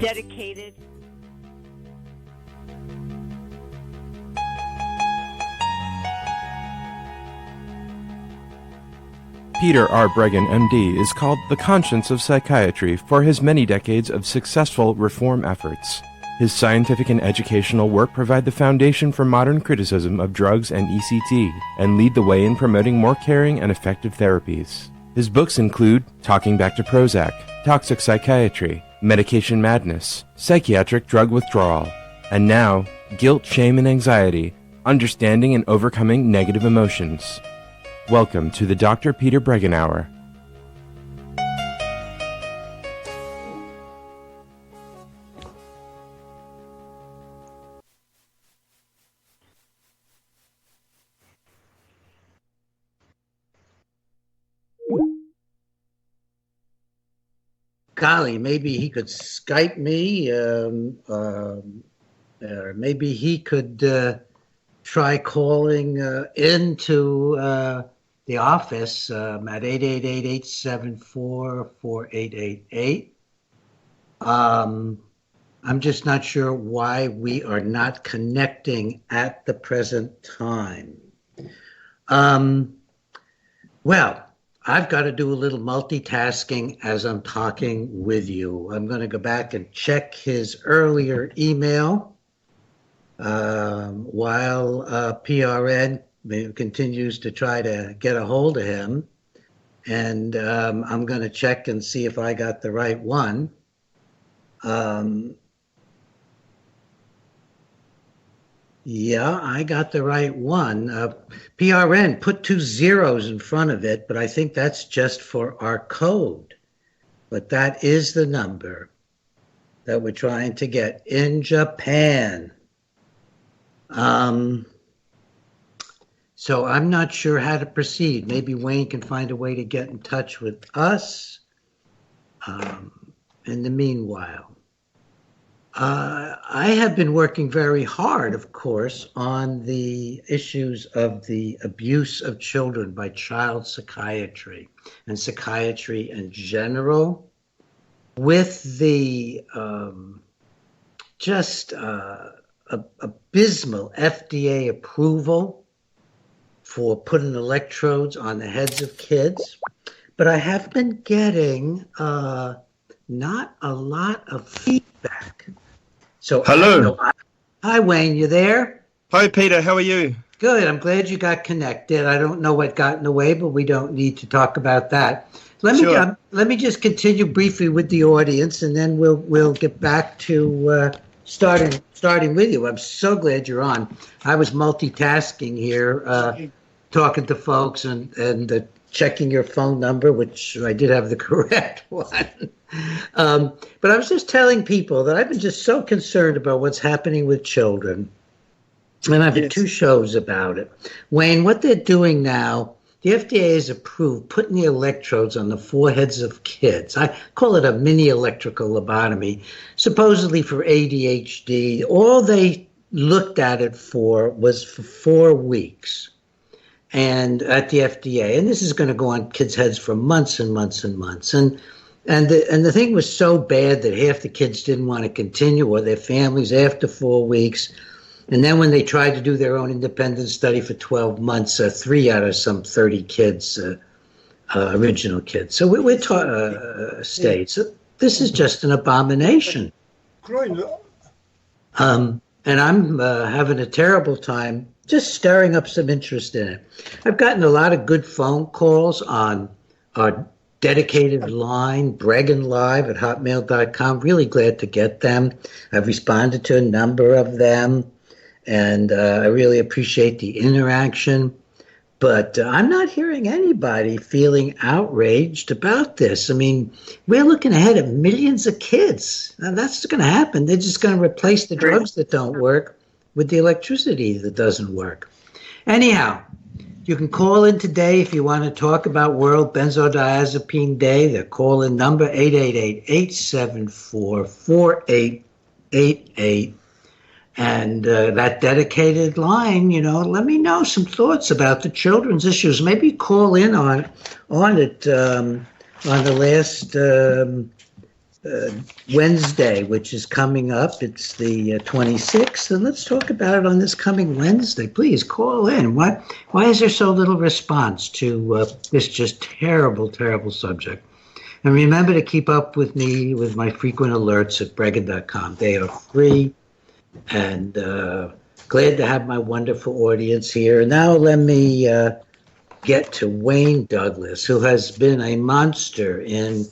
dedicated. Peter R. Breggin, MD, is called the conscience of psychiatry for his many decades of successful reform efforts. His scientific and educational work provide the foundation for modern criticism of drugs and ECT and lead the way in promoting more caring and effective therapies. His books include Talking Back to Prozac, Toxic Psychiatry, Medication Madness, Psychiatric Drug Withdrawal, and now, Guilt, Shame, and Anxiety, Understanding and Overcoming Negative Emotions. Welcome to the Dr. Peter Breggin Hour. Golly, maybe he could Skype me, or maybe he could try calling into the office at 888-874-4888. I'm just not sure why we are not connecting at the present time. Well, I've got to do a little multitasking as I'm talking with you. I'm going to go back and check his earlier email while PRN continues to try to get a hold of him. And I'm going to check and see if I got the right one. Yeah, I got the right one. PRN put 2 zeros in front of it, but I think that's just for our code. But that is the number that we're trying to get in Japan. So I'm not sure how to proceed. Maybe Wayne can find a way to get in touch with us. In the meanwhile, I have been working very hard, of course, on the issues of the abuse of children by child psychiatry and psychiatry in general, with the abysmal FDA approval for putting electrodes on the heads of kids. But I have been getting not a lot of feedback. So hello. Hi, Wayne, you there? Hi, Peter. How are you? Good. I'm glad you got connected. I don't know what got in the way, but we don't need to talk about that. Let me just continue briefly with the audience, and then we'll get back to starting with you. I'm so glad you're on. I was multitasking here, talking to folks and checking your phone number, which I did have the correct one. But I was just telling people that I've been just so concerned about what's happening with children. And I've had 2 shows about it. Wayne, what they're doing now, the FDA has approved putting the electrodes on the foreheads of kids. I call it a mini electrical lobotomy, supposedly for ADHD. All they looked at it for was for 4 weeks. And at the FDA, and this is going to go on kids' heads for months and months and months. And the thing was so bad that half the kids didn't want to continue, or their families, after 4 weeks. And then when they tried to do their own independent study for 12 months, 3 out of some 30 kids, original kids. So we're taught states. So this is just an abomination. And I'm having a terrible time just stirring up some interest in it. I've gotten a lot of good phone calls on our dedicated line, Breggin Live at hotmail.com. Really glad to get them. I've responded to a number of them, and I really appreciate the interaction. But I'm not hearing anybody feeling outraged about this. I mean, we're looking ahead at millions of kids. Now, that's going to happen. They're just going to replace the drugs that don't work with the electricity that doesn't work. Anyhow, you can call in today if you want to talk about World Benzodiazepine Day. The call-in number, 888-874-4888. And that dedicated line, let me know some thoughts about the children's issues. Maybe call in on it on the last Wednesday, which is coming up. It's the 26th, and let's talk about it on this coming Wednesday. Please call in. Why is there so little response to this just terrible, terrible subject? And remember to keep up with me with my frequent alerts at Breggin.com. They are free, and glad to have my wonderful audience here. And now let me get to Wayne Douglas, who has been a monster in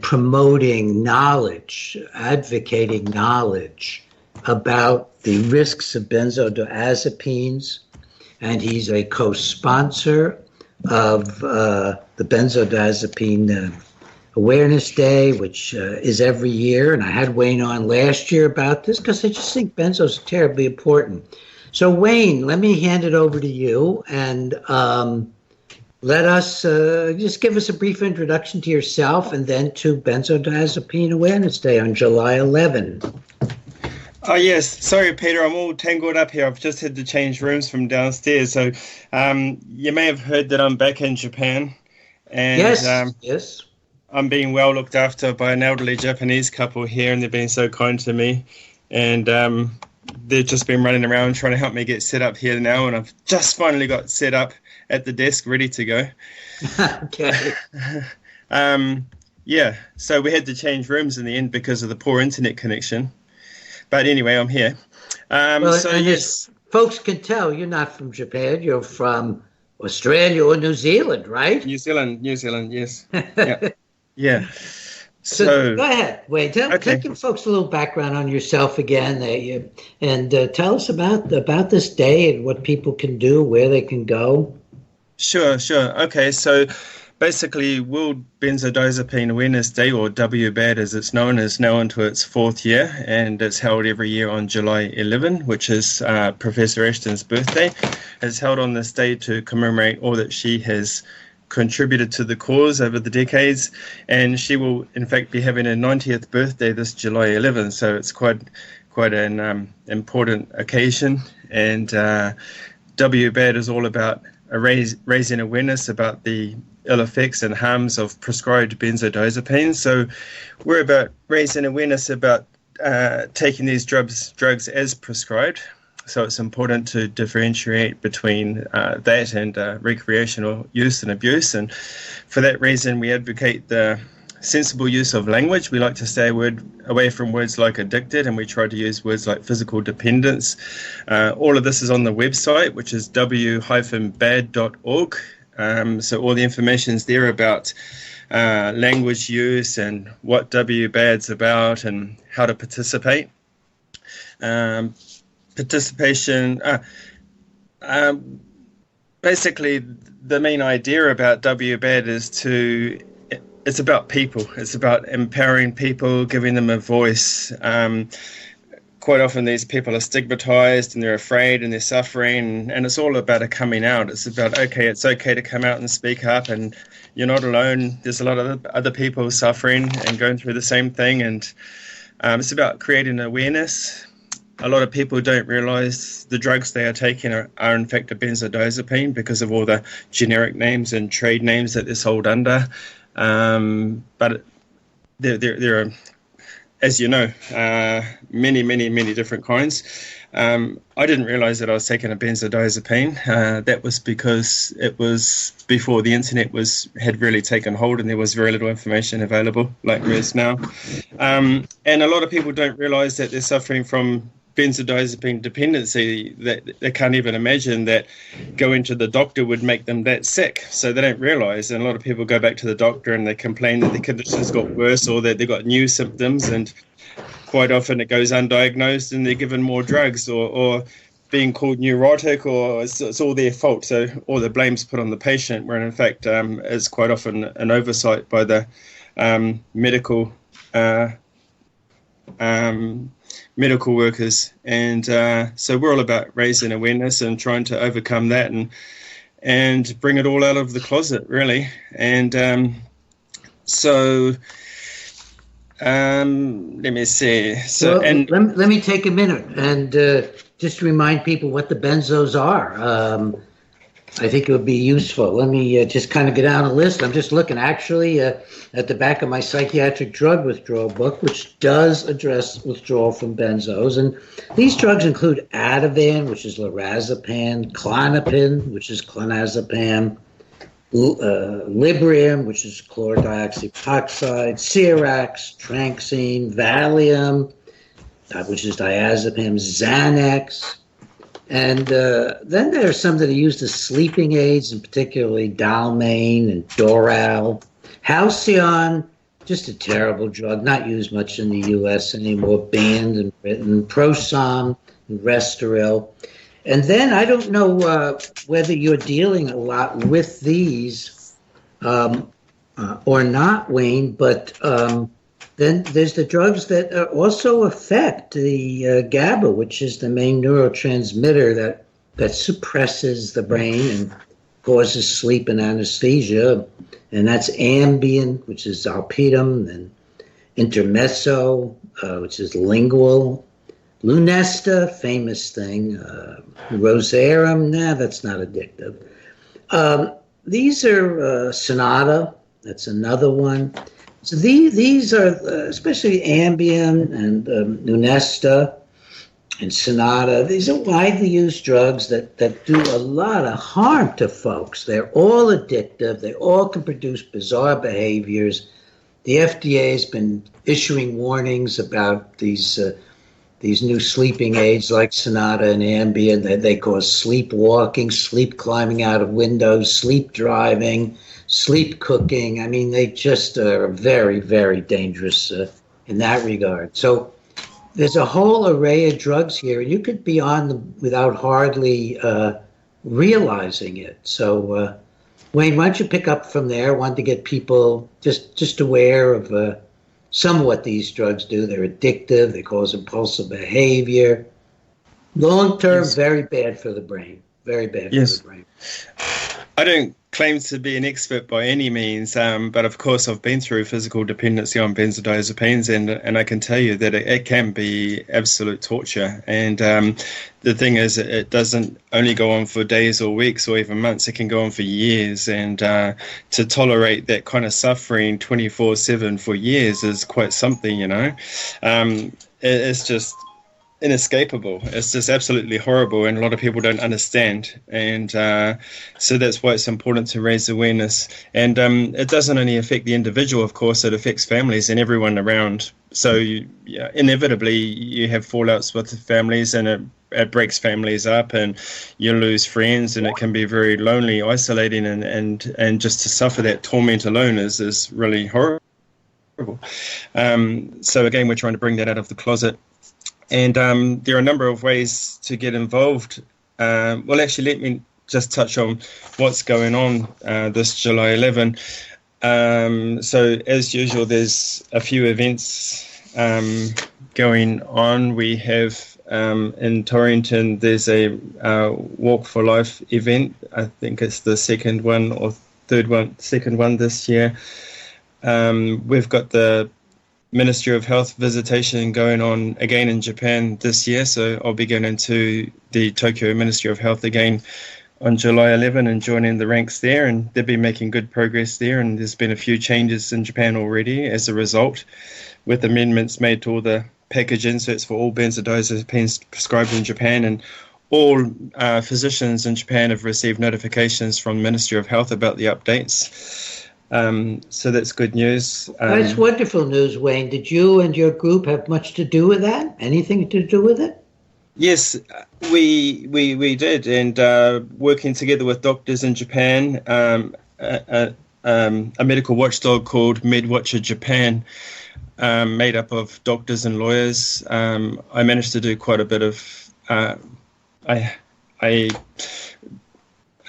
promoting knowledge, advocating knowledge about the risks of benzodiazepines. And he's a co-sponsor of the Benzodiazepine Awareness Day, which is every year. And I had Wayne on last year about this because I just think benzos are terribly important. So Wayne, let me hand it over to you, and let us just give us a brief introduction to yourself and then to Benzodiazepine Awareness Day on July 11. Oh, yes. Sorry, Peter, I'm all tangled up here. I've just had to change rooms from downstairs. So you may have heard that I'm back in Japan. And, yes. I'm being well looked after by an elderly Japanese couple here, and they've been so kind to me. And they've just been running around trying to help me get set up here now, and I've just finally got set up at the desk, ready to go. Okay. Yeah, so we had to change rooms in the end because of the poor internet connection. But anyway, I'm here. Yes, folks can tell you're not from Japan. You're from Australia or New Zealand, right? New Zealand, yes. Yeah. Yeah. So go ahead, Wayne. Give folks a little background on yourself again, and tell us about this day and what people can do, where they can go. Sure. Okay, so basically, World Benzodiazepine Awareness Day, or WBAD as it's known, is now into its fourth year, and it's held every year on July 11, which is Professor Ashton's birthday. It's held on this day to commemorate all that she has contributed to the cause over the decades, and she will in fact be having her 90th birthday this July 11, so it's quite an important occasion. And WBAD is all about raising awareness about the ill effects and harms of prescribed benzodiazepines. So we're about raising awareness about taking these drugs as prescribed. So it's important to differentiate between that and recreational use and abuse. And for that reason, we advocate the sensible use of language. We like to stay away from words like addicted, and we try to use words like physical dependence. All of this is on the website, which is w-bad.org. So all the information is there about language use and what WBAD's about and how to participate. Basically, the main idea about WBAD is it's about people. It's about empowering people, giving them a voice. Quite often these people are stigmatized and they're afraid and they're suffering, and it's all about a coming out. It's about, it's okay to come out and speak up, and you're not alone. There's a lot of other people suffering and going through the same thing, and it's about creating awareness. A lot of people don't realize the drugs they are taking are in fact a benzodiazepine because of all the generic names and trade names that they're sold under. But there are, as you know, many different kinds. I didn't realize that I was taking a benzodiazepine. That was because it was before the internet had really taken hold, and there was very little information available like there is now. And a lot of people don't realize that they're suffering from benzodiazepine dependency, that they can't even imagine that going to the doctor would make them that sick. So they don't realize, and a lot of people go back to the doctor and they complain that the conditions got worse or that they got new symptoms, and quite often it goes undiagnosed and they're given more drugs or being called neurotic, or it's all their fault. So all the blame's put on the patient, where in fact it's quite often an oversight by the medical workers. And so we're all about raising awareness and trying to overcome that and bring it all out of the closet, really. And let me see. Let me take a minute and just remind people what the benzos are. I think it would be useful. Let me just kind of get down a list. I'm just looking actually at the back of my psychiatric drug withdrawal book, which does address withdrawal from benzos. And these drugs include Ativan, which is lorazepam, Klonopin, which is clonazepam, Librium, which is chlorodioxepoxide, Cerax, Tranxene, Valium, which is diazepam, Xanax. And then there are some that are used as sleeping aids, and particularly Dalmane and Doral. Halcyon, just a terrible drug, not used much in the U.S. anymore, banned in Britain. Prosom and Restoril. And then I don't know whether you're dealing a lot with these or not, Wayne, but then there's the drugs that also affect the GABA, which is the main neurotransmitter that suppresses the brain and causes sleep and anesthesia. And that's Ambien, which is Zolpidem, and Intermezzo, which is Lingual. Lunesta, famous thing. Rosarum, that's not addictive. These are Sonata, that's another one. So these are, especially Ambien and Lunesta and Sonata, these are widely used drugs that do a lot of harm to folks. They're all addictive. They all can produce bizarre behaviors. The FDA has been issuing warnings about these new sleeping aids like Sonata and Ambien. They cause sleepwalking, sleep climbing out of windows, sleep driving, sleep cooking. I mean, they just are very, very dangerous in that regard. So there's a whole array of drugs here, and you could be on them without hardly realizing it. So, Wayne, why don't you pick up from there? I wanted to get people just aware of some of what these drugs do. They're addictive. They cause impulsive behavior. Long term, very bad for the brain. Very bad for the brain. I don't claim to be an expert by any means, but of course I've been through physical dependency on benzodiazepines, and I can tell you that it can be absolute torture. And the thing is, it doesn't only go on for days or weeks or even months. It can go on for years, and to tolerate that kind of suffering 24/7 for years is quite something, you know. It's just inescapable. It's just absolutely horrible, and a lot of people don't understand, and so that's why it's important to raise awareness. And it doesn't only affect the individual, of course, it affects families and everyone around. So inevitably you have fallouts with the families, and it breaks families up, and you lose friends, and it can be very lonely, isolating, and just to suffer that torment alone is really horrible. So again, we're trying to bring that out of the closet. And there are a number of ways to get involved. Well, actually, let me just touch on what's going on this July 11. So, as usual, there's a few events going on. We have in Torrington, there's a Walk for Life event. I think it's the second one this year. We've got the Ministry of Health visitation going on again in Japan this year, so I'll be going into the Tokyo Ministry of Health again on July 11 and joining the ranks there, and they've been making good progress there, and there's been a few changes in Japan already as a result, with amendments made to all the package inserts for all benzodiazepines prescribed in Japan, and all physicians in Japan have received notifications from the Ministry of Health about the updates. So that's good news. That's wonderful news, Wayne. Did you and your group have much to do with that? Anything to do with it? Yes, we did, and working together with doctors in Japan, a medical watchdog called MedWatcher Japan, made up of doctors and lawyers. I managed to do quite a bit of.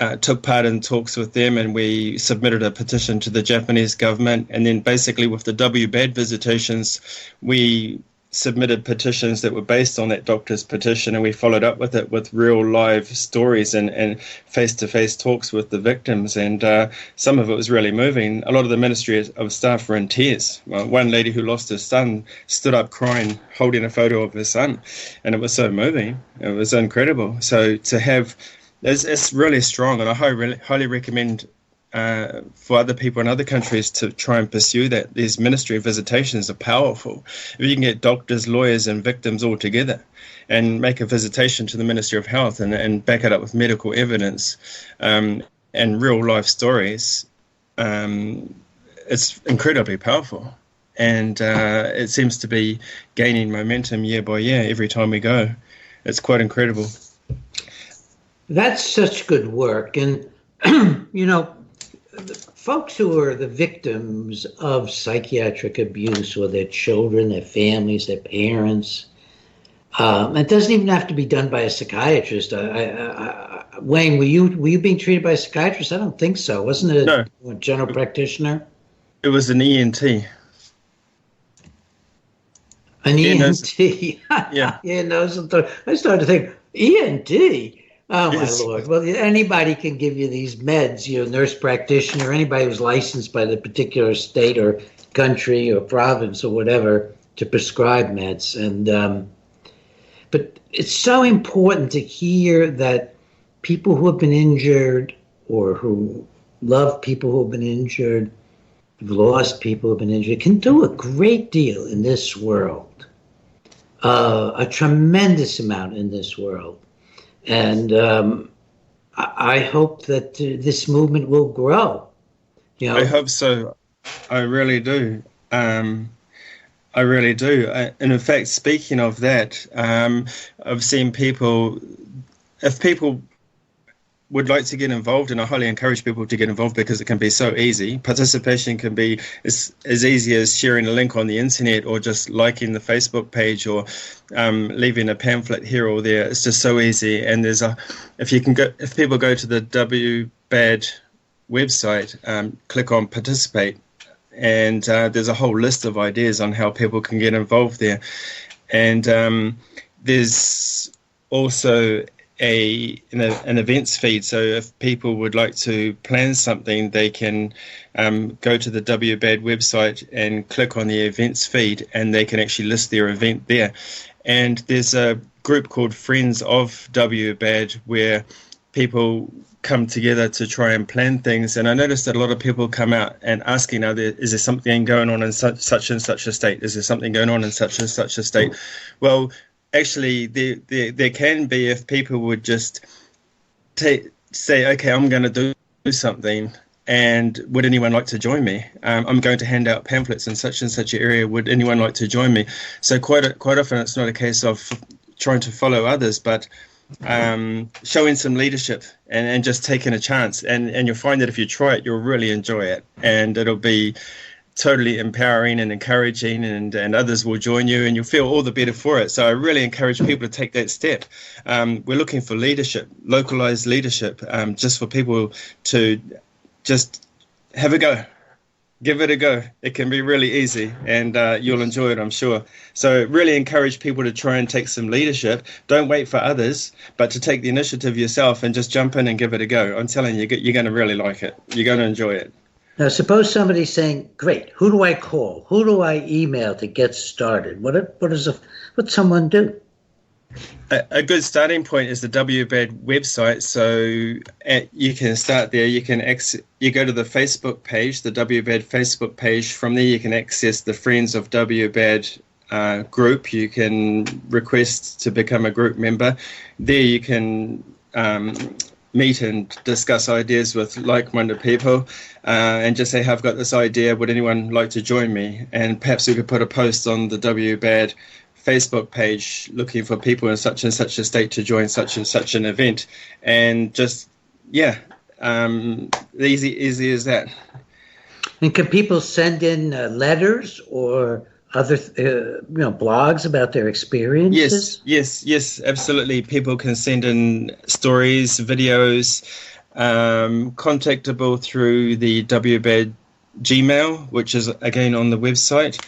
I took part in talks with them, and we submitted a petition to the Japanese government. And then basically with the WBAD visitations, we submitted petitions that were based on that doctor's petition, and we followed up with it with real live stories and face-to-face talks with the victims. And some of it was really moving. A lot of the Ministry of Staff were in tears. One lady who lost her son stood up crying, holding a photo of her son, and it was so moving. It was incredible. So to have It's really strong, and I highly recommend for other people in other countries to try and pursue that. These ministry visitations are powerful. If you can get doctors, lawyers, and victims all together and make a visitation to the Ministry of Health and back it up with medical evidence and real life stories, it's incredibly powerful. And it seems to be gaining momentum year by year every time we go. It's quite incredible. That's such good work. And, folks who are the victims of psychiatric abuse, or their children, their families, their parents, it doesn't even have to be done by a psychiatrist. Wayne, were you being treated by a psychiatrist? I don't think so. Wasn't it a general practitioner? It was an ENT. An ENT. Yeah. I started to think, ENT? Oh, Yes. my Lord. Well, anybody can give you these meds, nurse practitioner, anybody who's licensed by the particular state or country or province or whatever to prescribe meds. And but it's so important to hear that people who have been injured, or who love people who have been injured, who've lost people who have been injured, can do a great deal in this world, a tremendous amount in this world. And I hope that this movement will grow. I hope so. I really do. I really do. And in fact, speaking of that, I've seen people, if people would like to get involved, and I highly encourage people to get involved because it can be so easy. Participation can be as easy as sharing a link on the internet, or just liking the Facebook page, or leaving a pamphlet here or there. It's just so easy. And if people go to the WBAD website, click on participate, and there's a whole list of ideas on how people can get involved there. And there's also an events feed, so if people would like to plan something, they can go to the WBAD website and click on the events feed, and they can actually list their event there. And there's a group called Friends of WBAD where people come together to try and plan things. And I noticed that a lot of people come out and asking, is there something going on in such and such a state? Is there something going on in such and such a state? Well, actually, there can be, if people would just say, okay, I'm going to do something, and would anyone like to join me? I'm going to hand out pamphlets in such and such an area. Would anyone like to join me? So quite often it's not a case of trying to follow others, but showing some leadership and just taking a chance. And you'll find that if you try it, you'll really enjoy it, and it'll be totally empowering and encouraging, and others will join you, and you'll feel all the better for it. So I really encourage people to take that step. We're looking for leadership, localized leadership, just for people to just have a go. Give it a go. It can be really easy, and you'll enjoy it, I'm sure. So really encourage people to try and take some leadership. Don't wait for others, but to take the initiative yourself and just jump in and give it a go. I'm telling you, you're going to really like it. You're going to enjoy it. Now, suppose somebody's saying, great, who do I call? Who do I email to get started? What's someone do? A good starting point is the WBAD website. So you can start there. You go to the Facebook page, the WBAD Facebook page. From there, you can access the Friends of WBAD group. You can request to become a group member. There you can meet and discuss ideas with like-minded people, and just say, hey, I've got this idea, would anyone like to join me? And perhaps we could put a post on the WBAD Facebook page looking for people in such and such a state to join such and such an event. And just, easy as that. And can people send in letters or other blogs about their experiences? Yes, absolutely. People can send in stories, videos, contactable through the WBAD Gmail, which is again on the website.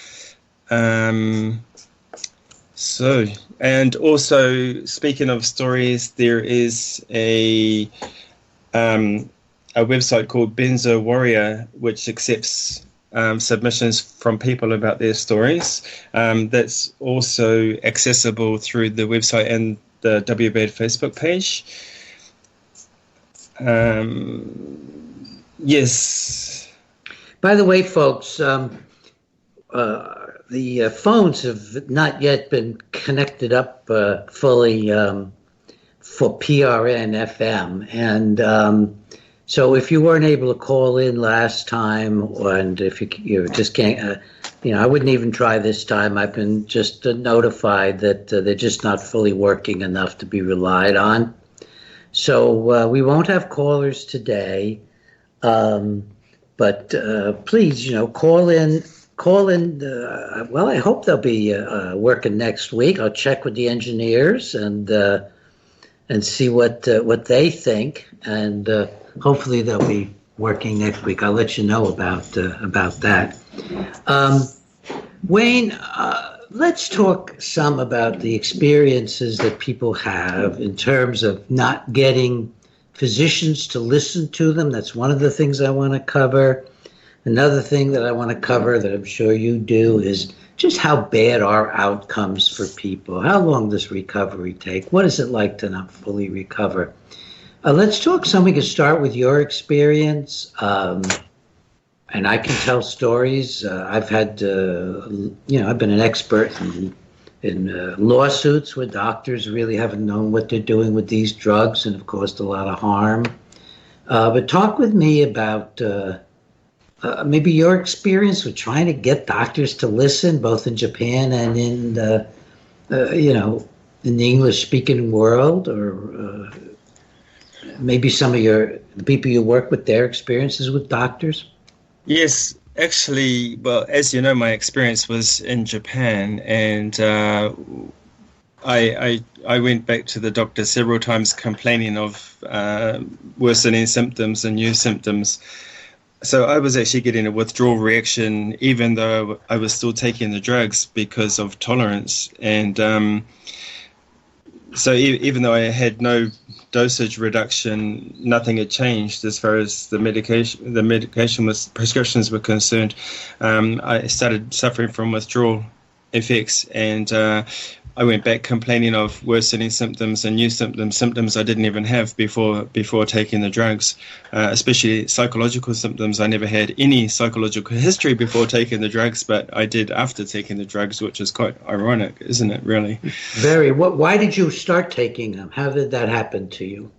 And also, speaking of stories, there is a website called Benzo Warrior, which accepts submissions from people about their stories. That's also accessible through the website and the WBAD Facebook page. Yes. By the way, folks, the phones have not yet been connected up fully for PRN FM, and so if you weren't able to call in last time, and if you just can't, I wouldn't even try this time. I've been just notified that they're just not fully working enough to be relied on. So we won't have callers today, but please, call in. Well, I hope they'll be working next week. I'll check with the engineers and see what they think, and hopefully they'll be working next week. I'll let you know about that. Wayne, let's talk some about the experiences that people have in terms of not getting physicians to listen to them. That's one of the things I want to cover. Another thing that I want to cover that I'm sure you do is just how bad are outcomes for people. How long does recovery take? What is it like to not fully recover? Let's talk. We can start with your experience. And I can tell stories. I've had, I've been an expert in lawsuits where doctors really haven't known what they're doing with these drugs and have caused a lot of harm. But talk with me about maybe your experience with trying to get doctors to listen, both in Japan and in the English-speaking world, or maybe some of the people you work with, their experiences with doctors. Yes, actually, well, as you know, my experience was in Japan, and I went back to the doctor several times complaining of worsening symptoms and new symptoms. So I was actually getting a withdrawal reaction, even though I was still taking the drugs because of tolerance. And so even though I had no dosage reduction, nothing had changed as far as the medication prescriptions were concerned. I started suffering from withdrawal effects, and I went back complaining of worsening symptoms and new symptoms I didn't even have before taking the drugs, especially psychological symptoms. I never had any psychological history before taking the drugs, but I did after taking the drugs, which is quite ironic, isn't it, really? Very. Why did you start taking them? How did that happen to you?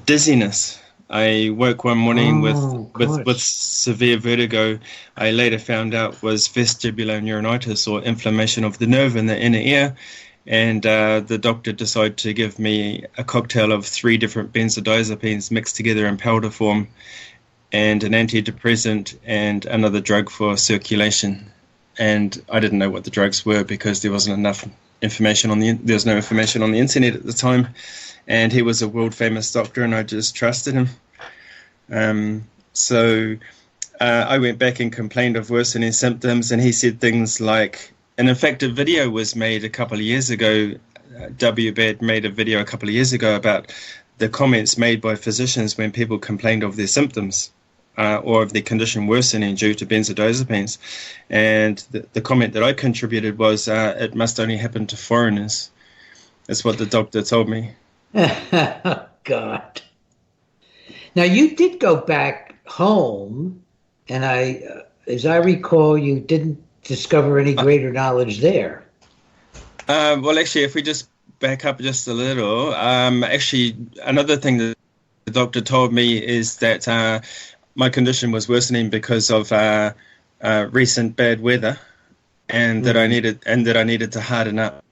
Dizziness. I woke one morning with severe vertigo. I later found out was vestibular neuritis, or inflammation of the nerve in the inner ear. And the doctor decided to give me a cocktail of 3 different benzodiazepines mixed together in powder form, and an antidepressant and another drug for circulation. And I didn't know what the drugs were because there wasn't enough information there was no information on the internet at the time. And he was a world-famous doctor, and I just trusted him. So I went back and complained of worsening symptoms, and he said things like, and in fact, a video was made a couple of years ago. WBAD made a video a couple of years ago about the comments made by physicians when people complained of their symptoms or of their condition worsening due to benzodiazepines. And the comment that I contributed was, it must only happen to foreigners. That's what the doctor told me. Oh, God. Now, you did go back home, and as I recall, you didn't discover any greater knowledge there. Well, actually, if we just back up just a little, actually, another thing that the doctor told me is that my condition was worsening because of recent bad weather, and that I needed to harden up.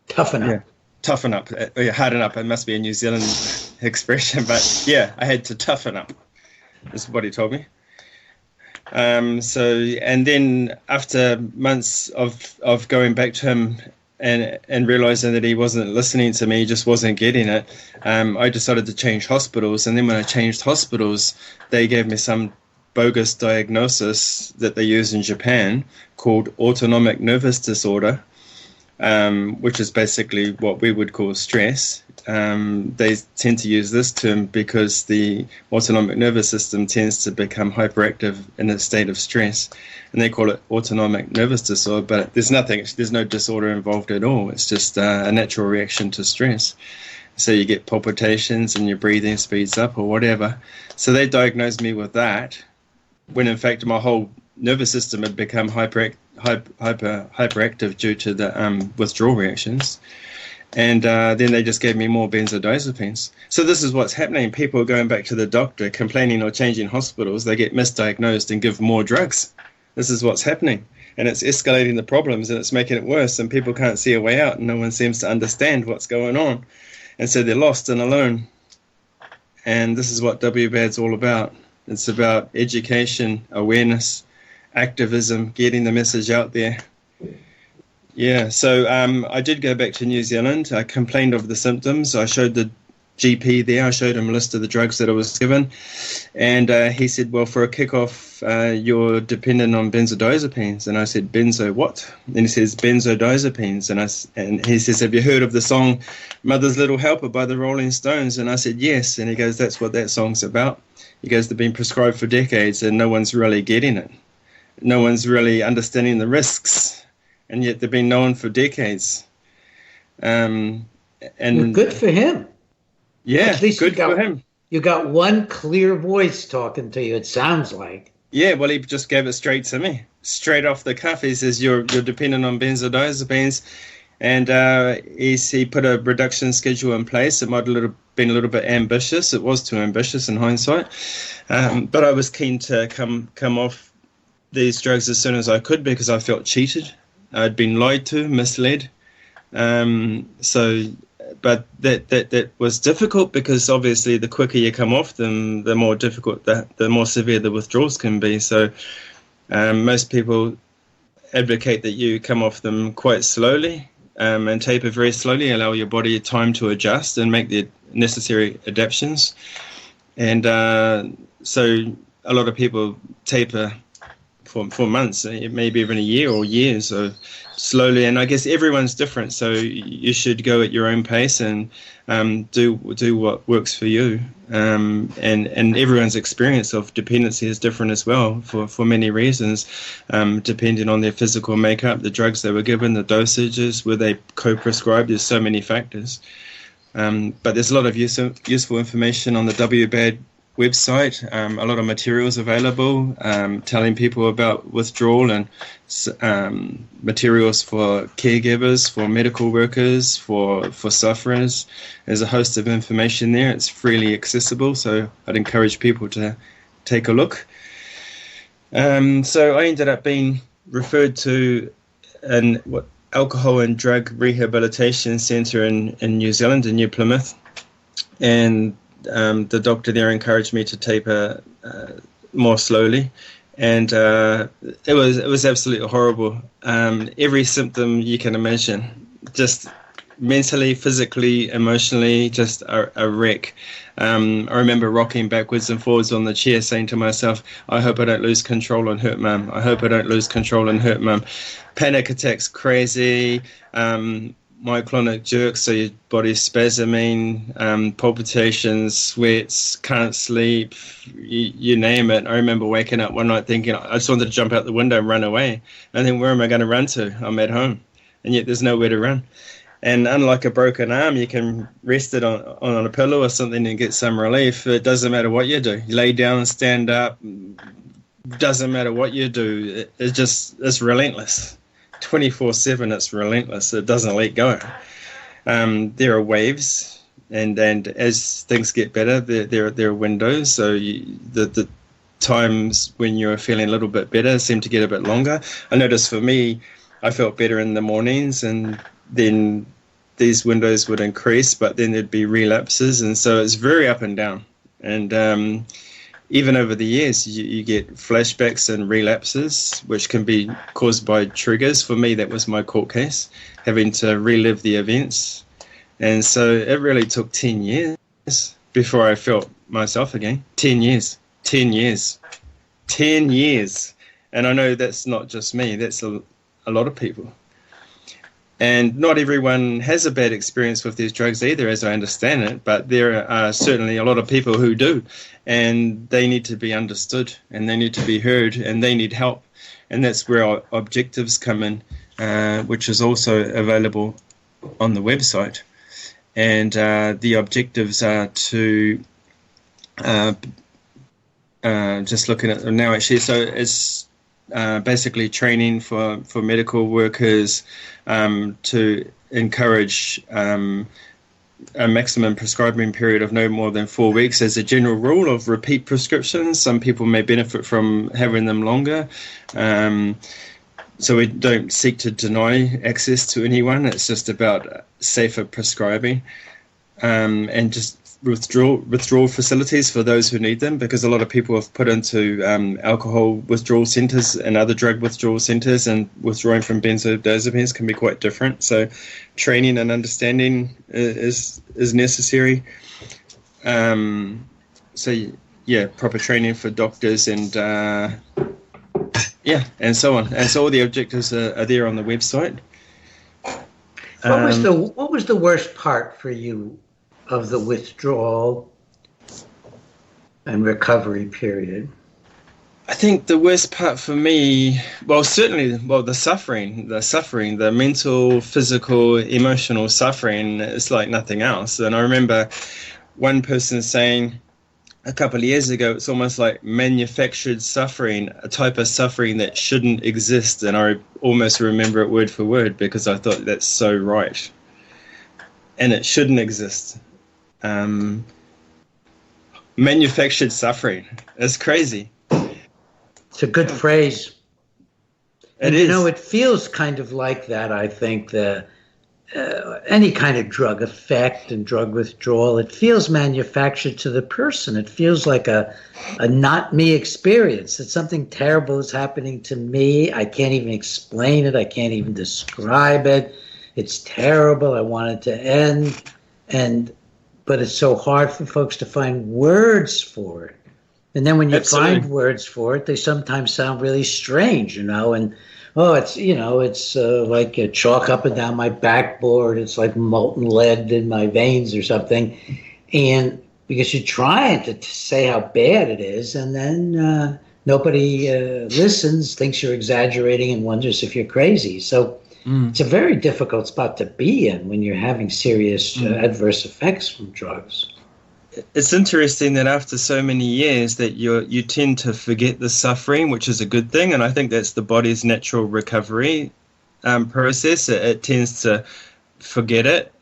Toughen up. Yeah. Toughen up, harden up. It must be a New Zealand expression, but yeah, I had to toughen up. Is what he told me. And then after months of going back to him and realizing that he wasn't listening to me, just wasn't getting it, I decided to change hospitals. And then when I changed hospitals, they gave me some bogus diagnosis that they use in Japan called autonomic nervous disorder. Which is basically what we would call stress. They tend to use this term because the autonomic nervous system tends to become hyperactive in a state of stress, and they call it autonomic nervous disorder, but there's no disorder involved at all. It's just a natural reaction to stress. So you get palpitations and your breathing speeds up or whatever. So they diagnosed me with that, when in fact my whole nervous system had become hyperactive due to the withdrawal reactions. And then they just gave me more benzodiazepines. So this is what's happening. People are going back to the doctor, complaining or changing hospitals. They get misdiagnosed and give more drugs. This is what's happening. And it's escalating the problems, and it's making it worse, and people can't see a way out, and no one seems to understand what's going on. And so they're lost and alone. And this is what WBAD's all about. It's about education, awareness, activism, getting the message out there. Yeah, so I did go back to New Zealand. I complained of the symptoms. I showed the GP there. I showed him a list of the drugs that I was given. And he said, well, for a kickoff, you're dependent on benzodiazepines. And I said, benzo what? And he says, benzodiazepines. And he says, have you heard of the song Mother's Little Helper by the Rolling Stones? And I said, yes. And he goes, that's what that song's about. He goes, they've been prescribed for decades and no one's really getting it. No one's really understanding the risks. And yet they've been known for decades. And well, good for him. Yeah, at least good for him. You got one clear voice talking to you, it sounds like. Yeah, well, he just gave it straight to me, straight off the cuff. He says, you're dependent on benzodiazepines. And he put a reduction schedule in place. It might have been a little bit ambitious. It was too ambitious in hindsight. But I was keen to come off these drugs as soon as I could because I felt cheated. I'd been lied to, misled. But that was difficult because obviously the quicker you come off them, the more difficult, the more severe the withdrawals can be. So most people advocate that you come off them quite slowly and taper very slowly, allow your body time to adjust and make the necessary adaptations. And so a lot of people taper for months, maybe even a year or years, so slowly. And I guess everyone's different, so you should go at your own pace and do what works for you. And everyone's experience of dependency is different as well for many reasons, depending on their physical makeup, the drugs they were given, the dosages, were they co-prescribed. There's so many factors. But there's a lot of useful information on the WBAD website, a lot of materials available, telling people about withdrawal and materials for caregivers, for medical workers, for sufferers. There's a host of information there. It's freely accessible, so I'd encourage people to take a look. So I ended up being referred to an alcohol and drug rehabilitation centre in New Zealand, in New Plymouth, and the doctor there encouraged me to taper more slowly, and it was absolutely horrible. Every symptom you can imagine, just mentally, physically, emotionally, just a wreck. I remember rocking backwards and forwards on the chair, saying to myself, I hope I don't lose control and hurt Mum. I hope I don't lose control and hurt Mum. Panic attacks, crazy. Myoclonic jerks, so your body's spasming, palpitations, sweats, can't sleep, you name it. I remember waking up one night thinking I just wanted to jump out the window and run away. And then where am I going to run to? I'm at home, and yet there's nowhere to run. And unlike a broken arm, you can rest it on a pillow or something and get some relief. It doesn't matter what you do. You lay down, stand up, doesn't matter what you do. It's relentless. 24/7, it's relentless. It doesn't let go. There are waves, and as things get better, there are windows. So the times when you're feeling a little bit better seem to get a bit longer. I noticed for me, I felt better in the mornings, and then these windows would increase, but then there'd be relapses, and so it's very up and down. And even over the years, you get flashbacks and relapses, which can be caused by triggers. For me, that was my court case, having to relive the events. And so it really took 10 years before I felt myself again. 10 years. 10 years. 10 years. And I know that's not just me. That's a lot of people. And not everyone has a bad experience with these drugs either, as I understand it, but there are certainly a lot of people who do, and they need to be understood, and they need to be heard, and they need help. And that's where our objectives come in, which is also available on the website. and the objectives are to just looking at them now actually. So it's basically training for medical workers to encourage a maximum prescribing period of no more than 4 weeks as a general rule of repeat prescriptions. Some people may benefit from having them longer. So we don't seek to deny access to anyone. It's just about safer prescribing and just withdrawal facilities for those who need them, because a lot of people have put into alcohol withdrawal centres and other drug withdrawal centres, and withdrawing from benzodiazepines can be quite different. So training and understanding is necessary. So yeah, proper training for doctors and and so on. And so all the objectives are there on the website. What was the worst part for you of the withdrawal and recovery period? I think the worst part for me, the suffering, the mental, physical, emotional suffering is like nothing else. And I remember one person saying a couple of years ago, it's almost like manufactured suffering, a type of suffering that shouldn't exist. And I almost remember it word for word, because I thought that's so right. And it shouldn't exist. Manufactured suffering. It's crazy. It's a good phrase. It is. It feels kind of like that, I think, any kind of drug effect and drug withdrawal, it feels manufactured to the person. It feels like a not me experience, that something terrible is happening to me. I can't even explain it. I can't even describe it. It's terrible. I want it to end. But it's so hard for folks to find words for it. And then when you find words for it, they sometimes sound really strange, and it's like a chalk up and down my backboard. It's like molten lead in my veins or something. And because you're trying to say how bad it is, and then nobody listens, thinks you're exaggerating, and wonders if you're crazy. So it's a very difficult spot to be in when you're having serious adverse effects from drugs. It's interesting that after so many years that you tend to forget the suffering, which is a good thing, and I think that's the body's natural recovery process. It tends to forget it,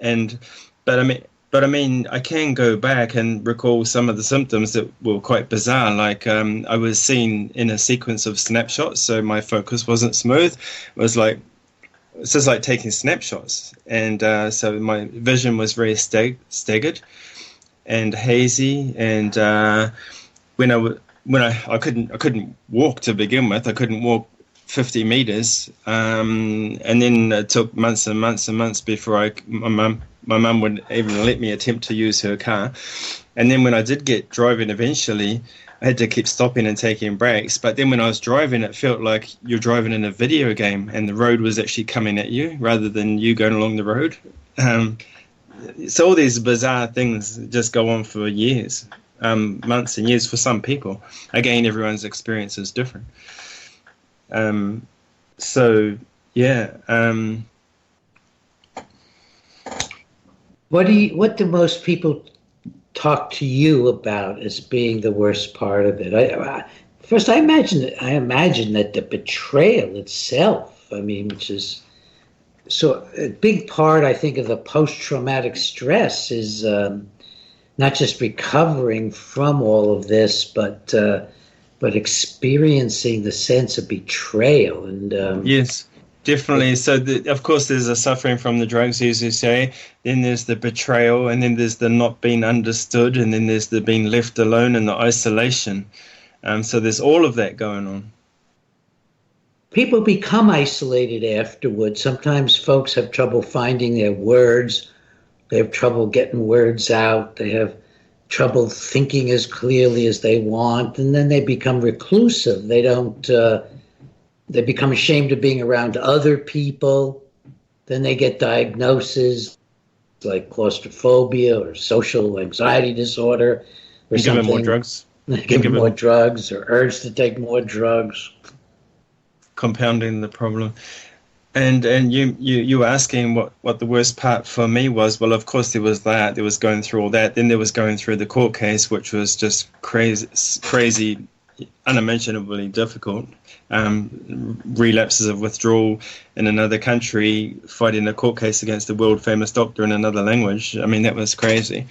but I mean, I can go back and recall some of the symptoms that were quite bizarre. Like I was seen in a sequence of snapshots, so my focus wasn't smooth. It's just like taking snapshots, and so my vision was very staggered and hazy, and when I couldn't walk to begin with. I couldn't walk 50 meters, and then it took months and months and months before my mum would even let me attempt to use her car. And then when I did get driving eventually, I had to keep stopping and taking breaks. But then when I was driving, it felt like you're driving in a video game and the road was actually coming at you rather than you going along the road. So all these bizarre things just go on for years, months and years for some people. Again, everyone's experience is different. What do most people talk to you about as being the worst part of it? First, I imagine that the betrayal itself, which is so a big part, I think, of the post-traumatic stress is not just recovering from all of this, but experiencing the sense of betrayal. And yes, definitely. So, of course, there's a suffering from the drugs, as you say. Then there's the betrayal, and then there's the not being understood, and then there's the being left alone and the isolation. So there's all of that going on. People become isolated afterwards. Sometimes folks have trouble finding their words. They have trouble getting words out. They have trouble thinking as clearly as they want. And then they become reclusive. They become ashamed of being around other people. Then they get diagnoses like claustrophobia or social anxiety disorder or something. Give them more drugs. Give them more drugs or urge to take more drugs. Compounding the problem. And you were asking what the worst part for me was. Well, of course there was that. There was going through all that. Then there was going through the court case, which was just crazy, unimaginably difficult. Relapses of withdrawal in another country, fighting a court case against a world famous doctor in another language. I mean, that was crazy.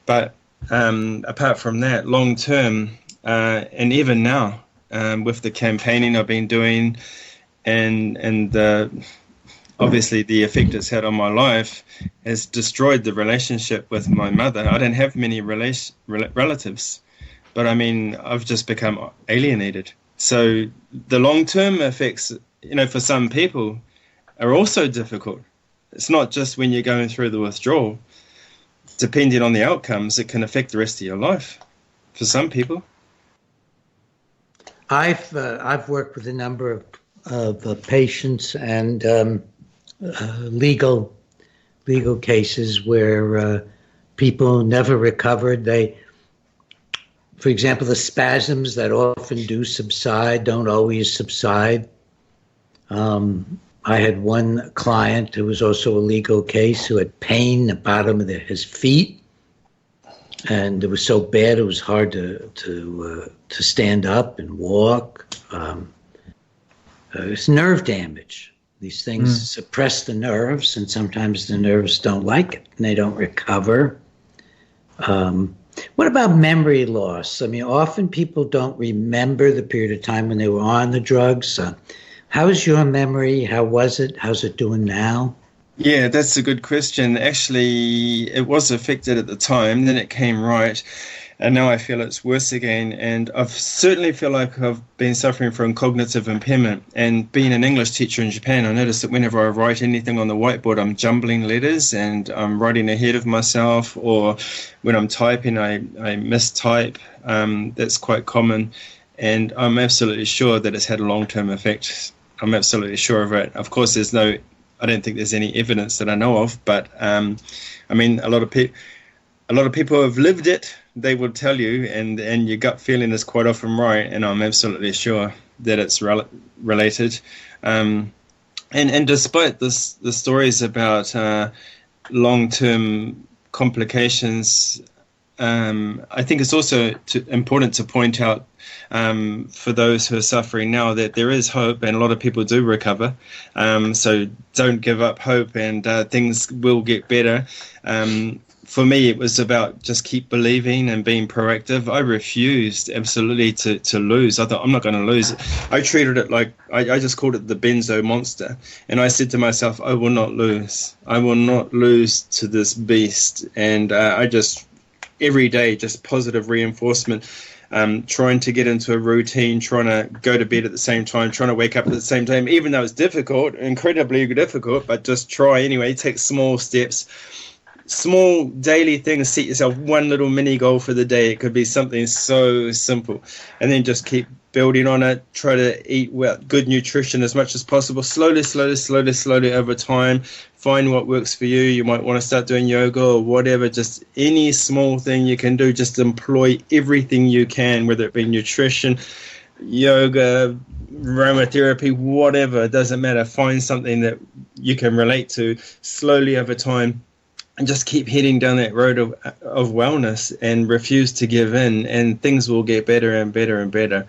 But apart from that, long term, and even now, with the campaigning I've been doing, and obviously the effect it's had on my life has destroyed the relationship with my mother. I don't have many relatives, but I mean, I've just become alienated. So the long-term effects, for some people are also difficult. It's not just when you're going through the withdrawal. Depending on the outcomes, it can affect the rest of your life for some people. I've worked with a number of patients and legal cases where people never recovered. For example, the spasms that often do subside don't always subside. I had one client who was also a legal case who had pain in the bottom of his feet, and it was so bad it was hard to stand up and walk. It's nerve damage. These things suppress the nerves, and sometimes the nerves don't like it, and they don't recover. What about memory loss? I mean, often people don't remember the period of time when they were on the drugs. How's your memory? How was it? How's it doing now? Yeah, that's a good question. Actually, it was affected at the time, then it came right, and now I feel it's worse again. And I certainly feel like I've been suffering from cognitive impairment. And being an English teacher in Japan, I notice that whenever I write anything on the whiteboard, I'm jumbling letters and I'm writing ahead of myself, or when I'm typing, I mistype. That's quite common. And I'm absolutely sure that it's had a long-term effect. I'm absolutely sure of it. Of course, I don't think there's any evidence that I know of, but I mean, a lot of people have lived it. They will tell you, and your gut feeling is quite often right. And I'm absolutely sure that it's related. And despite the stories about long-term complications, I think it's also important to point out for those who are suffering now that there is hope, and a lot of people do recover. So don't give up hope, and things will get better. For me, it was about just keep believing and being proactive. I refused absolutely to lose. I thought, I'm not going to lose. I treated it like, I just called it the benzo monster. And I said to myself, I will not lose. I will not lose to this beast. And I just, every day, just positive reinforcement, trying to get into a routine, trying to go to bed at the same time, trying to wake up at the same time, even though it's difficult, incredibly difficult, but just try anyway. Take small steps. Small daily things. Set yourself one little mini goal for the day. It could be something so simple, and then just keep building on it. Try to eat good nutrition as much as possible. Slowly over time. Find what works for you. You might want to start doing yoga or whatever. Just any small thing you can do. Just employ everything you can, whether it be nutrition, yoga, aromatherapy, whatever. It doesn't matter. Find something that you can relate to. Slowly over time. And just keep heading down that road of wellness, and refuse to give in, and things will get better and better and better.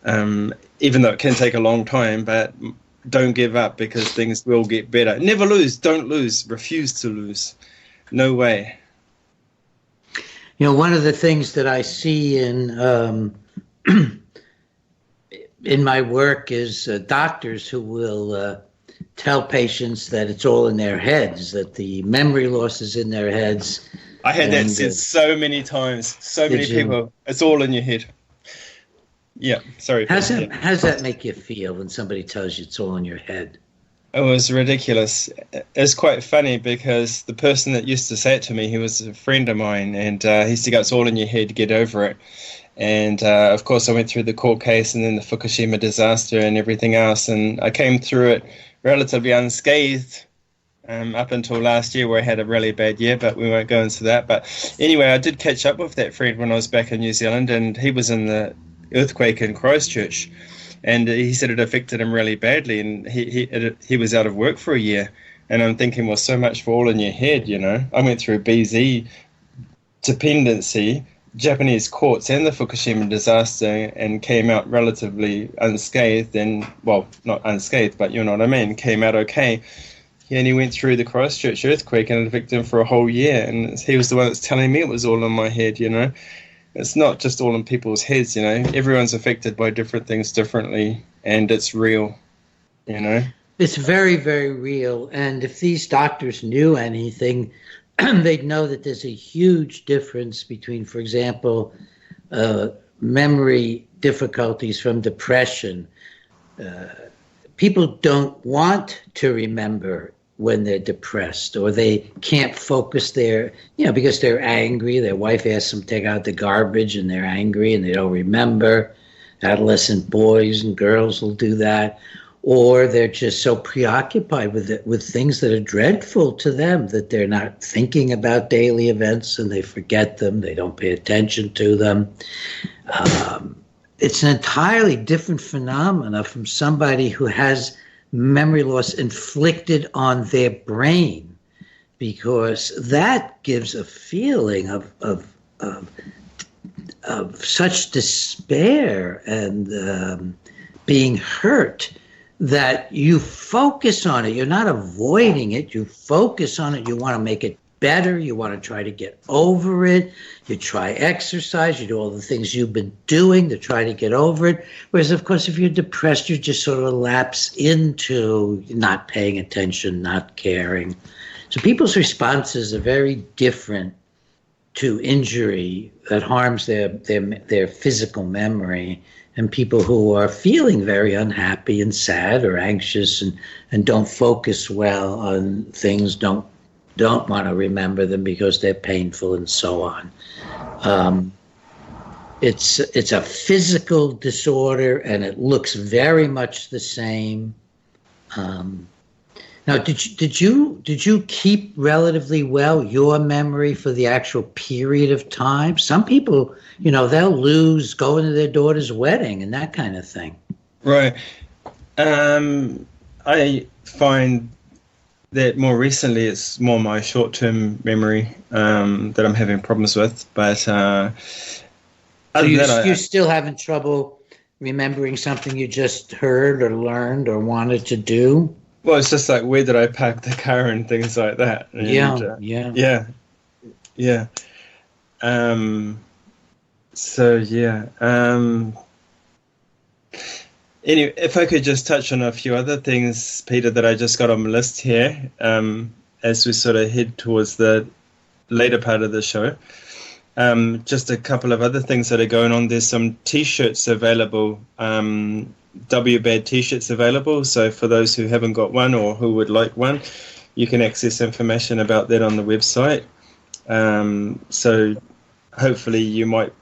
Even though it can take a long time, but don't give up, because things will get better. Never lose. Don't lose. Refuse to lose. No way. One of the things that I see in my work is doctors who will tell patients that it's all in their heads, that the memory loss is in their heads. I had that said so many times. So many people. It's all in your head. Yeah, sorry. How does that make you feel when somebody tells you it's all in your head? It was ridiculous. It's quite funny, because the person that used to say it to me, he was a friend of mine, and he used to go, it's all in your head, get over it. And of course, I went through the court case and then the Fukushima disaster and everything else, and I came through it relatively unscathed up until last year, where I had a really bad year, but we won't go into that. But anyway, I did catch up with that friend when I was back in New Zealand, and he was in the earthquake in Christchurch. And he said it affected him really badly, and he was out of work for a year. And I'm thinking, well, so much for all in your head, you know. I went through BZ dependency, Japanese courts, and the Fukushima disaster, and came out relatively unscathed. And, well, not unscathed, but you know what I mean, came out okay. Yeah, and he went through the Christchurch earthquake and it affected him for a whole year. And he was the one that's telling me it was all in my head, you know. It's not just all in people's heads, you know. Everyone's affected by different things differently, and it's real, you know. It's very, very real. And if these doctors knew anything, they'd know that there's a huge difference between, for example, memory difficulties from depression. People don't want to remember when they're depressed, or they can't focus because they're angry. Their wife asks them to take out the garbage and they're angry and they don't remember. Adolescent boys and girls will do that. Or they're just so preoccupied with things that are dreadful to them that they're not thinking about daily events and they forget them. They don't pay attention to them. It's an entirely different phenomena from somebody who has memory loss inflicted on their brain, because that gives a feeling of such despair and being hurt that you focus on it. You're not avoiding it. You focus on it. You want to make it better. You want to try to get over it. You try exercise. You do all the things you've been doing to try to get over it. Whereas, of course, if you're depressed, you just sort of lapse into not paying attention, not caring. So people's responses are very different to injury that harms their physical memory, and people who are feeling very unhappy and sad or anxious and don't focus well on things, don't want to remember them because they're painful and so on. It's a physical disorder, and it looks very much the same. Now, did you keep relatively well your memory for the actual period of time? Some people, they'll lose going to their daughter's wedding and that kind of thing. Right. I find that more recently it's more my short-term memory that I'm having problems with. But you're still having trouble remembering something you just heard or learned or wanted to do? Well, it's just like, where did I park the car and things like that. And, Yeah. So, yeah. Anyway, if I could just touch on a few other things, Peter, that I just got on my list here, as we sort of head towards the later part of the show. Just a couple of other things that are going on. There's some T-shirts available, WBAD T-shirts available. So for those who haven't got one or who would like one, you can access information about that on the website. So hopefully you might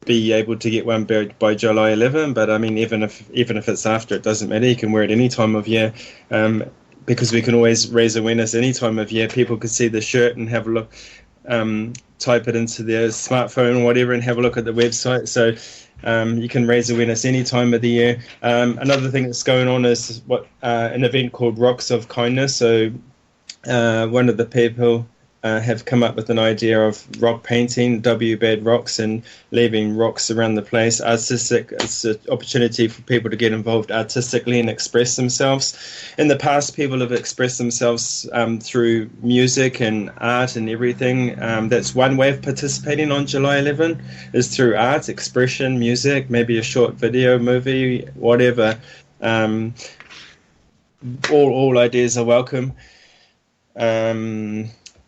be able to get one by July 11. But I mean, even if it's after, it doesn't matter. You can wear it any time of year, because we can always raise awareness any time of year. People could see the shirt and have a look, type it into their smartphone or whatever and have a look at the website. So you can raise awareness any time of the year. Another thing that's going on is an event called Rocks of Kindness. So one of the people have come up with an idea of rock painting, WBAD rocks, and leaving rocks around the place. It's an opportunity for people to get involved artistically and express themselves. In the past, people have expressed themselves through music and art and everything. That's one way of participating on July 11, is through art, expression, music, maybe a short video, movie, whatever. All ideas are welcome.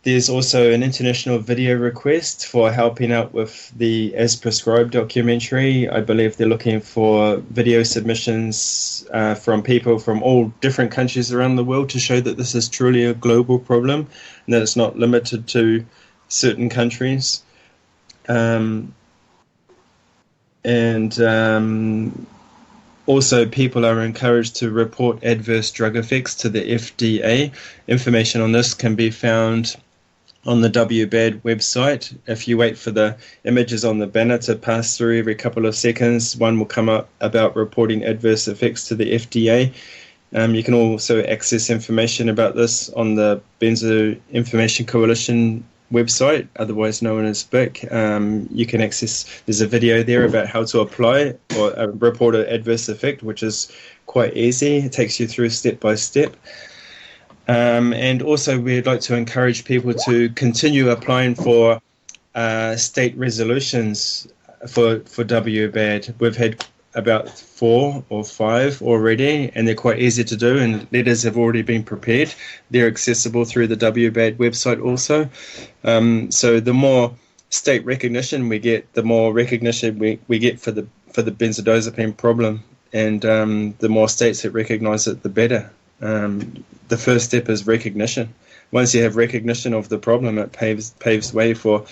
There's also an international video request for helping out with the As Prescribed documentary. I believe they're looking for video submissions from people from all different countries around the world to show that this is truly a global problem and that it's not limited to certain countries. Also, people are encouraged to report adverse drug effects to the FDA. Information on this can be found on the WBAD website. If you wait for the images on the banner to pass through every couple of seconds, one will come up about reporting adverse effects to the FDA. You can also access information about this on the Benzo Information Coalition website, otherwise known as BIC. You can access, there's a video there about how to apply or report an adverse effect, which is quite easy. It takes you through step by step. And also we'd like to encourage people to continue applying for state resolutions for WBAD. We've had about 4 or 5 already, and they're quite easy to do, and letters have already been prepared. They're accessible through the WBAD website also. So the more state recognition we get, the more recognition we get for the benzodiazepine problem, and the more states that recognize it, the better. The first step is recognition. Once you have recognition of the problem, it paves way for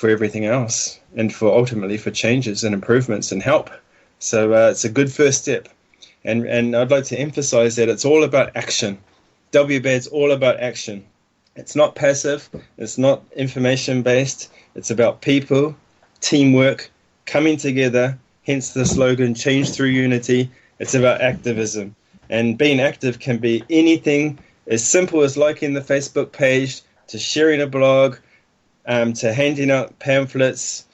everything else, and for ultimately for changes and improvements and help. So it's a good first step, and I'd like to emphasize that it's all about action. WBAD's all about action. It's not passive, it's not information based, it's about people, teamwork, coming together, hence the slogan, change through unity. It's about activism, and being active can be anything as simple as liking the Facebook page, to sharing a blog, to handing out pamphlets,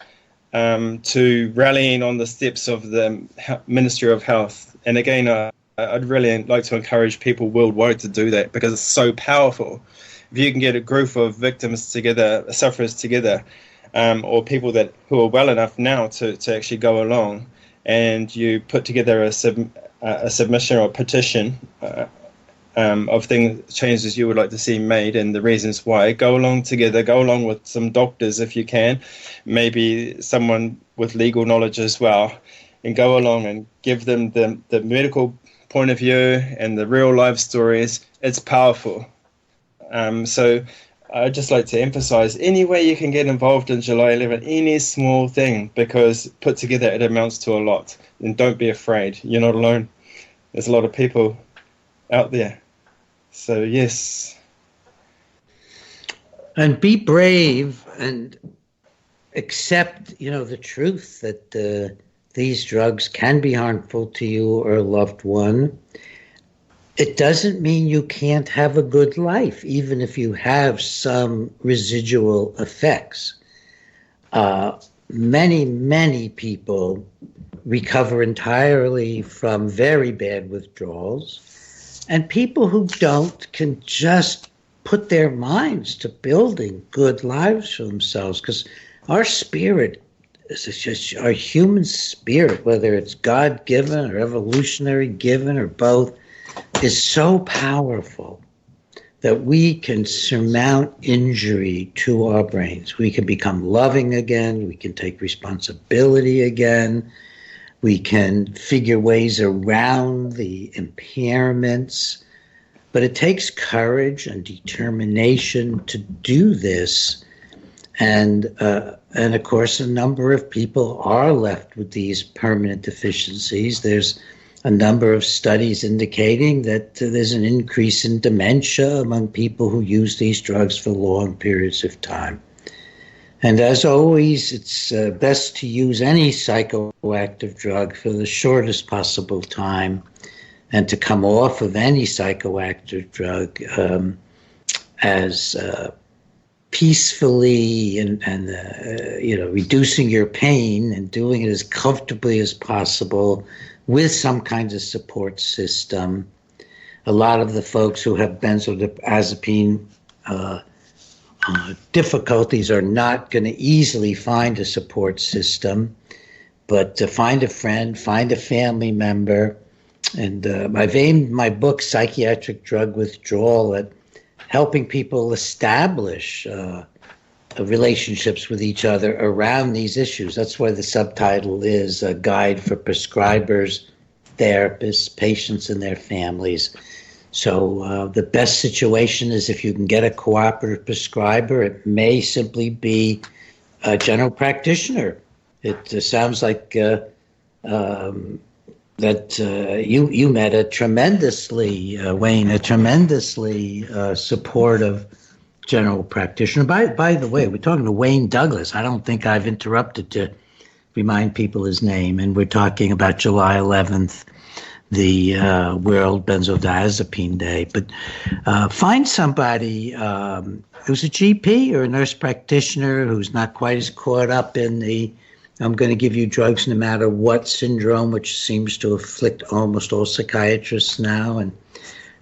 to rallying on the steps of the Ministry of Health. And again, I'd really like to encourage people worldwide to do that, because it's so powerful. If you can get a group of victims together, sufferers together, or people who are well enough now to actually go along, and you put together a submission or a petition of changes you would like to see made and the reasons why, go along together, go along with some doctors if you can, maybe someone with legal knowledge as well, and go along and give them the medical point of view and the real life stories. It's powerful. So I'd just like to emphasize, any way you can get involved in July 11, any small thing, because put together it amounts to a lot. And don't be afraid. You're not alone. There's a lot of people out there. So yes. And be brave and accept, the truth that these drugs can be harmful to you or a loved one. It doesn't mean you can't have a good life, even if you have some residual effects. Many, many people recover entirely from very bad withdrawals. And people who don't can just put their minds to building good lives for themselves, because our spirit, is just our human spirit, whether it's God-given or evolutionary given or both, is so powerful that we can surmount injury to our brains. We can become loving again. We can take responsibility again. We can figure ways around the impairments. But it takes courage and determination to do this. And of course, a number of people are left with these permanent deficiencies. There's a number of studies indicating that there's an increase in dementia among people who use these drugs for long periods of time. And as always, it's best to use any psychoactive drug for the shortest possible time, and to come off of any psychoactive drug as peacefully and reducing your pain and doing it as comfortably as possible with some kind of support system. A lot of the folks who have benzodiazepine difficulties are not going to easily find a support system, but to find a friend, find a family member. And I've aimed my book, Psychiatric Drug Withdrawal, at helping people establish relationships with each other around these issues. That's why the subtitle is A Guide for Prescribers, Therapists, Patients, and Their Families. So the best situation is if you can get a cooperative prescriber. It may simply be a general practitioner. It sounds like that you met a tremendously, Wayne, a tremendously supportive general practitioner. By the way, we're talking to Wayne Douglas. I don't think I've interrupted to remind people his name, and we're talking about July 11th, the World Benzodiazepine Day. But find somebody who's a GP or a nurse practitioner who's not quite as caught up in the I'm going to give you drugs no matter what syndrome, which seems to afflict almost all psychiatrists now,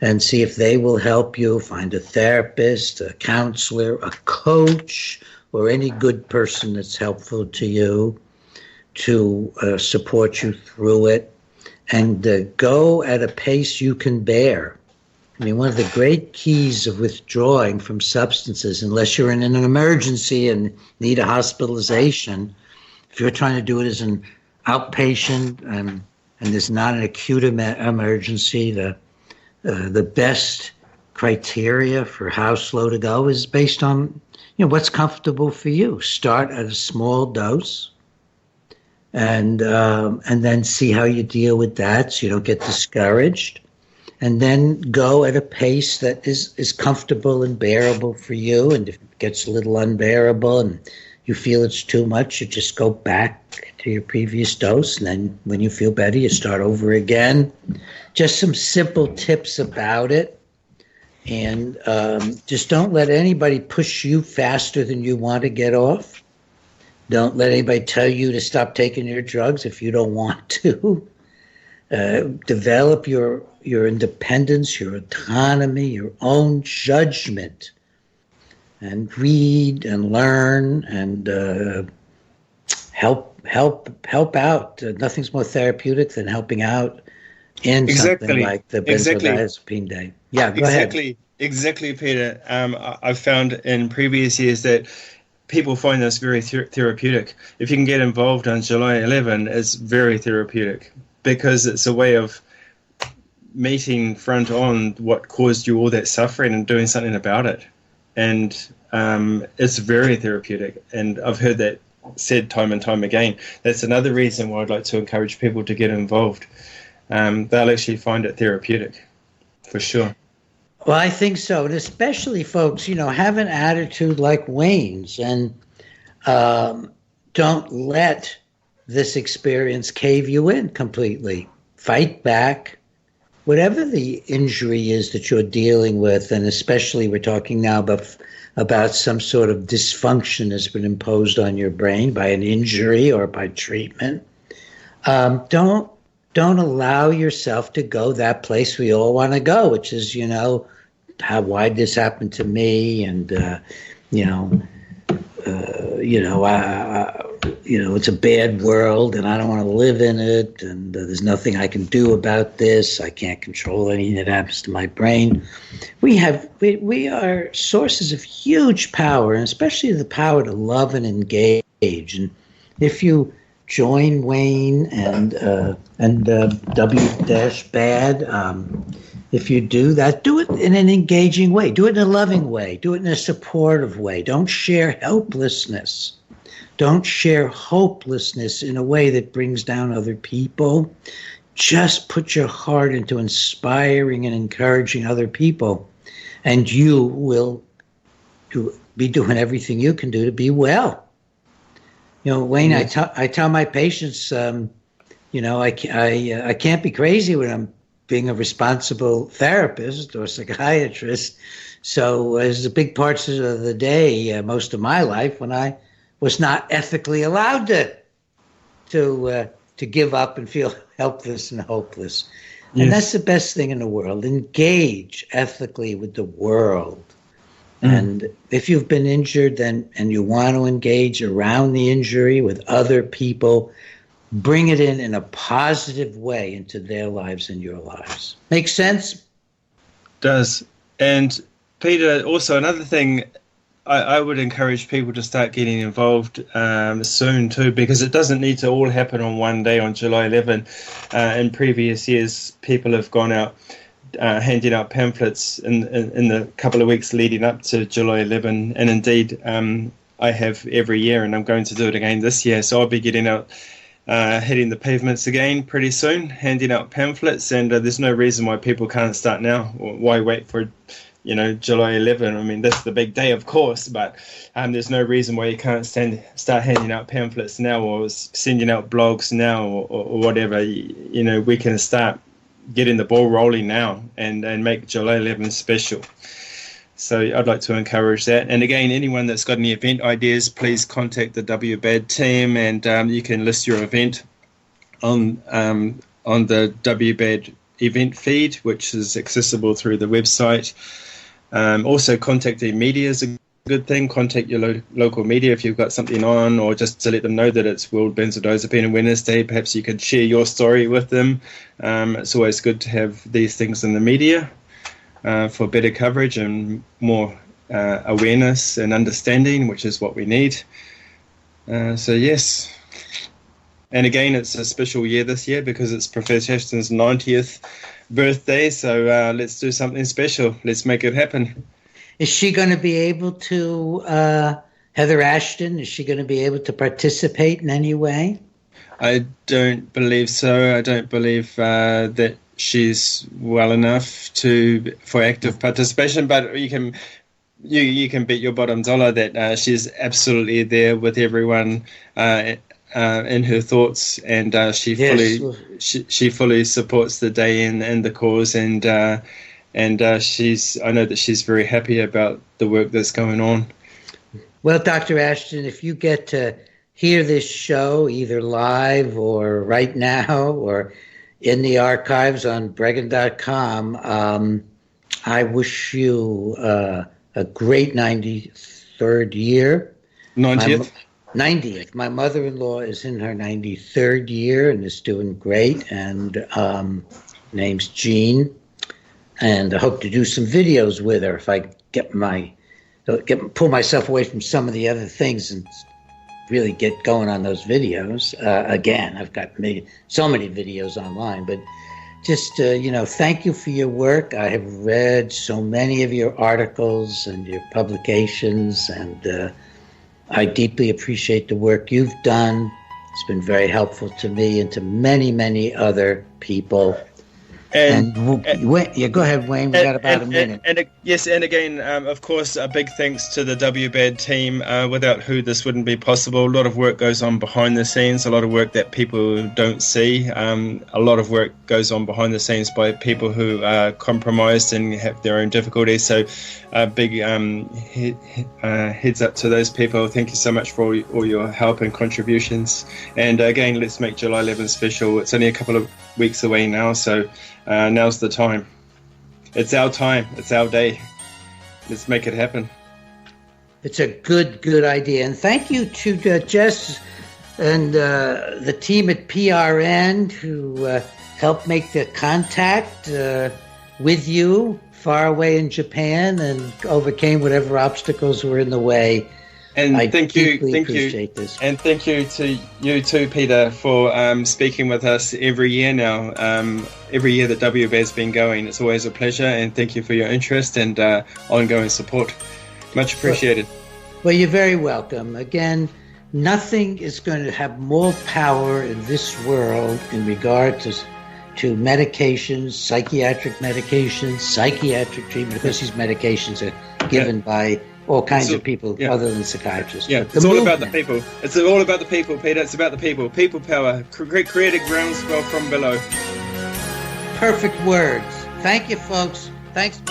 and see if they will help you. Find a therapist, a counselor, a coach, or any good person that's helpful to you to support you through it, and go at a pace you can bear. I mean, one of the great keys of withdrawing from substances, unless you're in an emergency and need a hospitalization, if you're trying to do it as an outpatient and there's not an acute emergency, the best criteria for how slow to go is based on what's comfortable for you. Start at a small dose, and then see how you deal with that, so you don't get discouraged. And then go at a pace that is comfortable and bearable for you. And if it gets a little unbearable and you feel it's too much, you just go back to your previous dose. And then when you feel better, you start over again. Just some simple tips about it. And just don't let anybody push you faster than you want to get off. Don't let anybody tell you to stop taking your drugs if you don't want to. Develop your independence, your autonomy, your own judgment, and read and learn and help out. Nothing's more therapeutic than helping out in something like the Benzodiazepine Day. Yeah, go ahead. Exactly, Peter. I've found in previous years that people find this very therapeutic. If you can get involved on July 11, it's very therapeutic because it's a way of meeting front on what caused you all that suffering and doing something about it. And it's very therapeutic. And I've heard that said time and time again. That's another reason why I'd like to encourage people to get involved. They'll actually find it therapeutic, for sure. Well, I think so. And especially folks, have an attitude like Wayne's and don't let this experience cave you in completely. Fight back. Whatever the injury is that you're dealing with, and especially we're talking now about some sort of dysfunction that's been imposed on your brain by an injury or by treatment, don't allow yourself to go that place we all want to go, which is, why this happened to me, and it's a bad world and I don't want to live in it, and there's nothing I can do about this. I can't control anything that happens to my brain. We are sources of huge power, and especially the power to love and engage. And if you join Wayne and W-Bad, if you do that, do it in an engaging way. Do it in a loving way. Do it in a supportive way. Don't share helplessness. Don't share hopelessness in a way that brings down other people. Just put your heart into inspiring and encouraging other people, and you will be doing everything you can do to be well. Wayne, I tell my patients, I can't be crazy when I'm being a responsible therapist or psychiatrist. So there's big parts of the day, most of my life, when I was not ethically allowed to give up and feel helpless and hopeless. Yes. And that's the best thing in the world. Engage ethically with the world. And if you've been injured and you want to engage around the injury with other people, bring it in a positive way into their lives and your lives. Make sense? Does. And Peter, also another thing, I would encourage people to start getting involved soon too, because it doesn't need to all happen on one day on July 11. In previous years, people have gone out handing out pamphlets in the couple of weeks leading up to July 11. And indeed, I have every year, and I'm going to do it again this year. So I'll be getting out, hitting the pavements again pretty soon, handing out pamphlets. And there's no reason why people can't start now. Why wait for July 11. I mean, that's the big day, of course, but there's no reason why you can't start handing out pamphlets now, or sending out blogs now, or whatever. We can start getting the ball rolling now and make July 11 special. So I'd like to encourage that. And again, anyone that's got any event ideas, please contact the WBAD team, and you can list your event on the WBAD event feed, which is accessible through the website. Also, contacting media is a good thing. Contact your local media if you've got something on, or just to let them know that it's World Benzodiazepine Awareness Day. Perhaps you could share your story with them. It's always good to have these things in the media for better coverage and more awareness and understanding, which is what we need. So yes. And again, it's a special year this year because it's Professor Ashton's 90th birthday. So let's do something special. Let's make it happen. Is she going to be able to, Heather Ashton, is she going to be able to participate in any way? I don't believe so. I don't believe that she's well enough for active participation, but you can bet your bottom dollar that she's absolutely there with everyone in her thoughts, and she fully supports the day and the cause, and I know that she's very happy about the work that's going on. Well, Dr. Ashton, if you get to hear this show either live or right now or in the archives on Breggin.com, I wish you a great 93rd year. 90th? 90th. My mother-in-law is in her 93rd year and is doing great, and name's Jean, and I hope to do some videos with her if I pull myself away from some of the other things and really get going on those videos. Again, I've got so many videos online, but just, thank you for your work. I have read so many of your articles and your publications, and I deeply appreciate the work you've done. It's been very helpful to me and to many, many other people. Go ahead, Wayne. We got about a minute. And again, of course, a big thanks to the WBAD team, without who this wouldn't be possible. A lot of work goes on behind the scenes, a lot of work that people don't see. A lot of work goes on behind the scenes by people who are compromised and have their own difficulties. So big heads up to those people. Thank you so much for all your help and contributions. And again, let's make July 11 special. It's only a couple of weeks away now, so now's the time. It's our time. It's our day. Let's make it happen. It's a good idea. And thank you to Jess and the team at PRN who helped make the contact with you far away in Japan and overcame whatever obstacles were in the way. And thank you. This. And thank you to you too, Peter, for speaking with us every year now. Every year that WBAD's been going, it's always a pleasure. And thank you for your interest and ongoing support. Much appreciated. Well, you're very welcome. Again, nothing is going to have more power in this world in regard to medications, psychiatric treatment, because these medications are given by all kinds of people other than psychiatrists. Yeah, it's all about the people. It's all about the people, Peter. It's about the people. People power. Create a groundswell from below. Perfect words. Thank you, folks. Thanks.